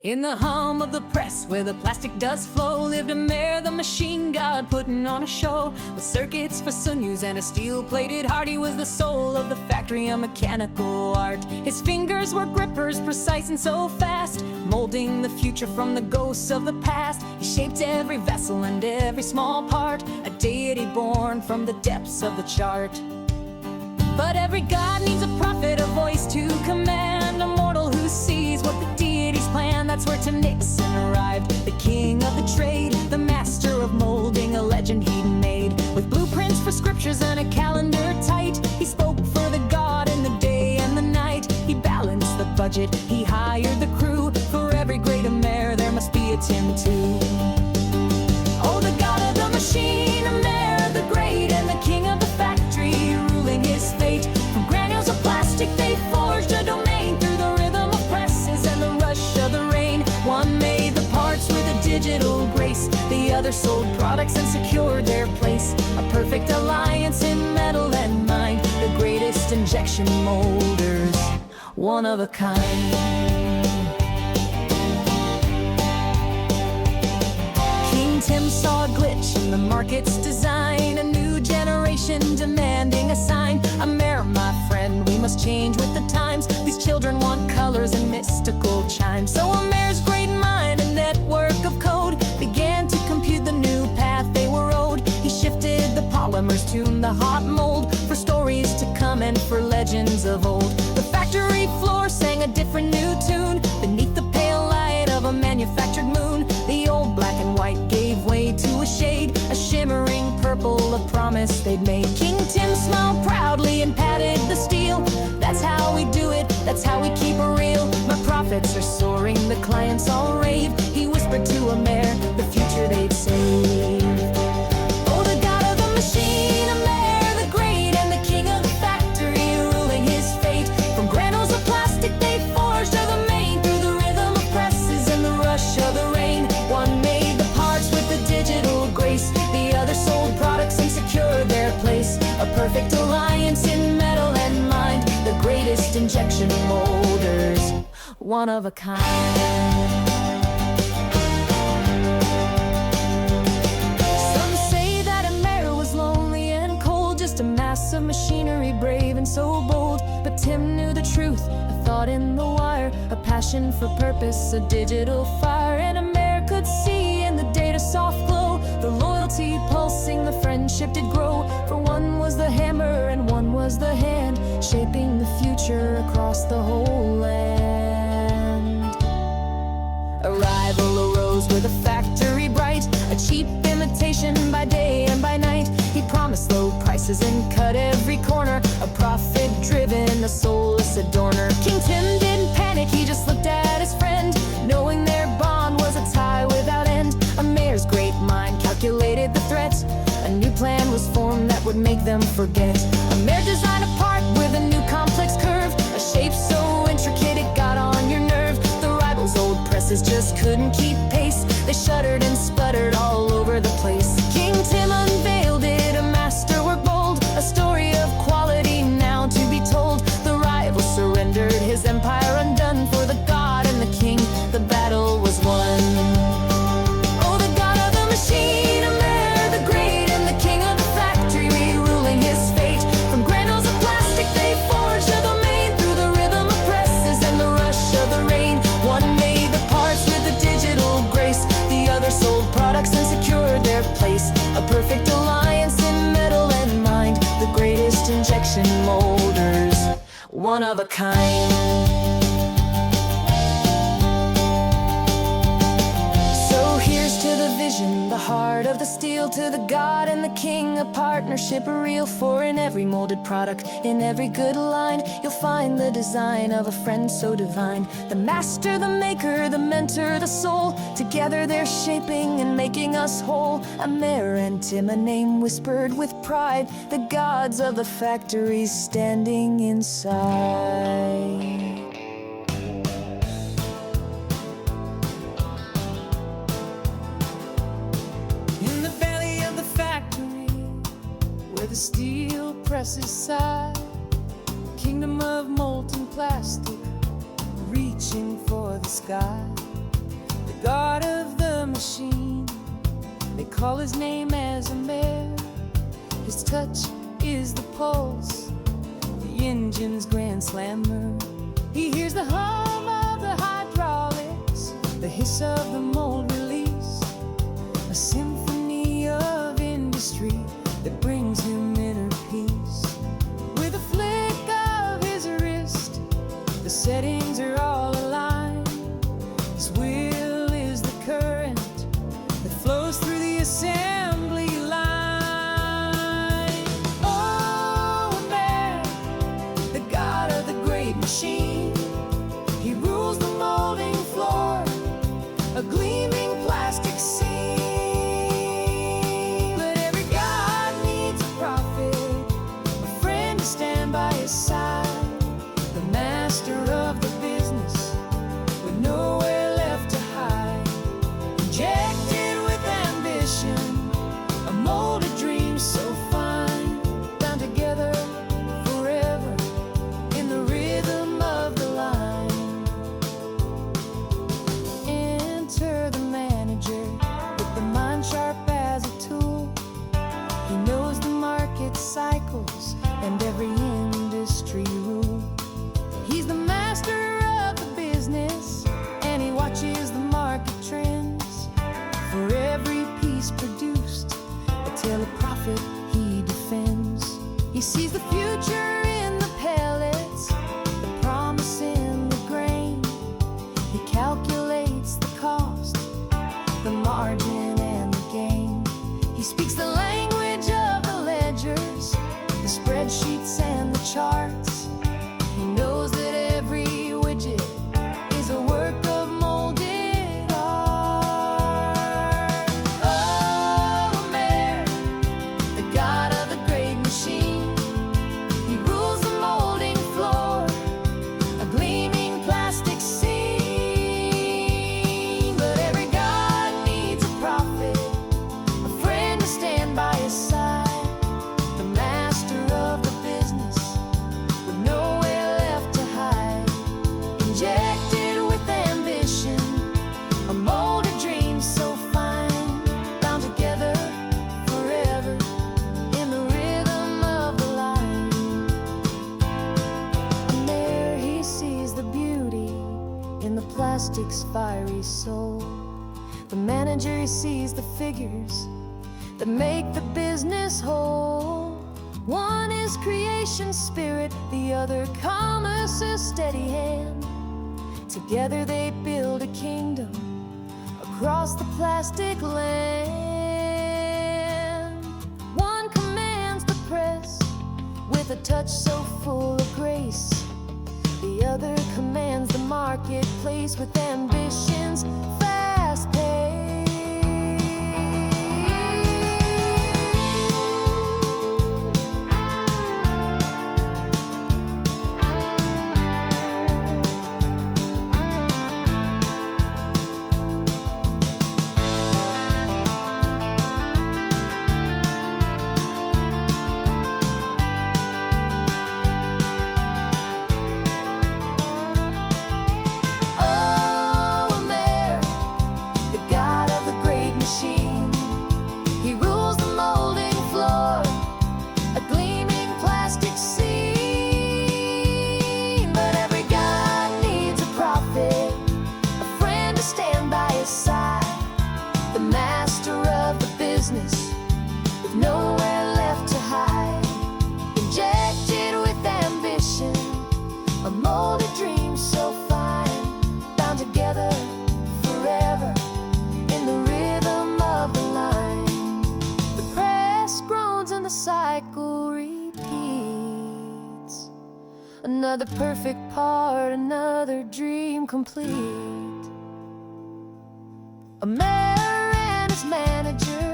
In the hum of the press, where the plastic does flow, lived Amer, the machine god, putting on a show. With circuits for sinews and a steel-plated heart, he was the soul of the factory, a mechanical art. His fingers were grippers, precise and so fast, molding the future from the ghosts of the past. He shaped every vessel and every small part, a deity born from the depths of the chart. But every god needs a prophet, a voice to command, a mortal who sees what the deities plan. That's where Tim Nixon arrived, the king of the trade, the master of molding a legend he'd made. With blueprints for scriptures and a calendar tight, he spoke for the god in the day and the night. He balanced the budget, he hired the crew. For every great Amer, there must be a Tim too. Oh, the god of the machine, Amer the great, and the king of the factory, ruling his fate. From granules of plastic they forged a domain, through the rhythm of presses and the rush of the rain. One made the parts with a digital grace, the other sold products and secured their place. A perfect alliance in metal and mind, the greatest injection molders, one of a kind. Tim saw a glitch in the market's design, a new generation demanding a sign. Amer, my friend, we must change with the times. These children want colors and mystical chimes. So Amer's great mind, a network of code, began to compute the new path they were owed. He shifted the polymers, tuned the hot mold, for stories to come and for legends of old. The factory floor sang a different new tune, beneath the pale light of a manufactured moon. The old black and white gave way to a shade, a shimmering purple, a promise they'd made. King Tim smiled proudly and patted the steel. That's how we do it, that's how we keep it real. My profits are soaring, the clients all rave. He whispered to Amer, the future they'd save. Oh, the god of the machine, Amer the great, and the king of the factory, ruling his fate. From granules of plastic they forged a domain, through the rhythm of presses and the rush of the rain. One made the parts with the digital grace, the other sold products and secured their place. A perfect alliance in metal and mind, the greatest injection molders, one of a kind. Some say that Amer was lonely and cold, just a mass of machinery, brave and so bold. But Tim knew the truth, a thought in the wire, a passion for purpose, a digital fire. And Amer could see in the data soft glow, the loyalty pulsing, the friendship did grow. For one was the hammer and one was the hand, shaping the future across the whole land. A rival arose with a factory bright, a cheap imitation by day and by night. He promised low prices and cut every corner, a profit driven, a soulless adorner. King Tim didn't panic, he just looked at his friend, knowing their bond was a tie without end. Amer's great mind calculated the threat, a new plan was formed that would make them forget. Amer designed a part with a new complex curve, a shape so intricate it got on your nerve. The rivals' old presses just couldn't keep pace, they shuddered and sputtered all over the place. King Tim unveiled it, a masterwork bold, a story of quality now to be told. The rival surrendered, his empire undone. For the god and the king, the battle was won. Oh, the god of the machine, Amer the great, and the king of the factory, ruling his fate. From granules of plastic they forged a domain, through the rhythm of presses and the rush of the rain. One made the parts with a digital grace, the other sold products and secured their place. A perfect alliance in metal and mind, the greatest injection molders, one of a kind. So here's to the vision, the heart of the steel, to the god and the king, a partnership real. For in every molded product, in every good line, you'll find the design of a friend so divine. The master, the maker, the mentor, the soul, together they're shaping and making us whole. Amer and Tim, a name whispered with pride, the gods of the factory standing inside. Where the steel presses sigh, kingdom of molten plastic, reaching for the sky. god of the machine. They call his name as Amer. His touch is the pulse, the engine's grand slammer. He hears the hum of the hydraulics, the hiss of the mold release, a symphony of industry that brings him inner peace. With a flick of his wrist, the settings are all aligned. His will is the current that flows through the assembly line. Oh, Amer, the god of the great machine. He rules the molding floor, a gleaming plastic scene. But every god needs a prophet, a friend to stand by his side, the master of the business with nowhere left to hide. Injected with ambition, a molded dream so fine, bound together forever in the rhythm of the line. Enter the manager with the mind sharp as a tool. He knows the market cycles and every industry rule. He's the master of the business, and he watches the market trends. For every piece produced, a tale of profit he defends. He sees the future in the pellets, the promise in the grain. He calculates the cost, the margin and the gain. He speaks the language of the ledgers, the spreadsheets and the charts. He knows that every widget is a work of molded art. Oh, Amer, the god of the great machine. He rules the molding floor, a gleaming plastic scene. But every god needs a prophet, a friend to stand by his side, the master of the business with nowhere left to hide. Injected with ambition, a molded dream so fine, bound together forever in the rhythm of the line. Amer, he sees the beauty in the plastic's fiery soul. The manager, he sees the figures that make the business whole. One is creation spirit, the other commerce's steady hand. Together they build a kingdom across the plastic land. One commands the press with a touch so full of grace. The other commands the marketplace with ambitions fast paced. Oh, Amer, the god of the great machine. He rules the molding floor, a gleaming plastic scene. But every god needs a prophet, a friend to stand by his side, the master of the business with nowhere left to hide. Injected with ambition, a molded dream so fine, bound together forever in the rhythm of the line. The press groans and the cycle repeats. Another perfect part, another dream complete. Amer and his manager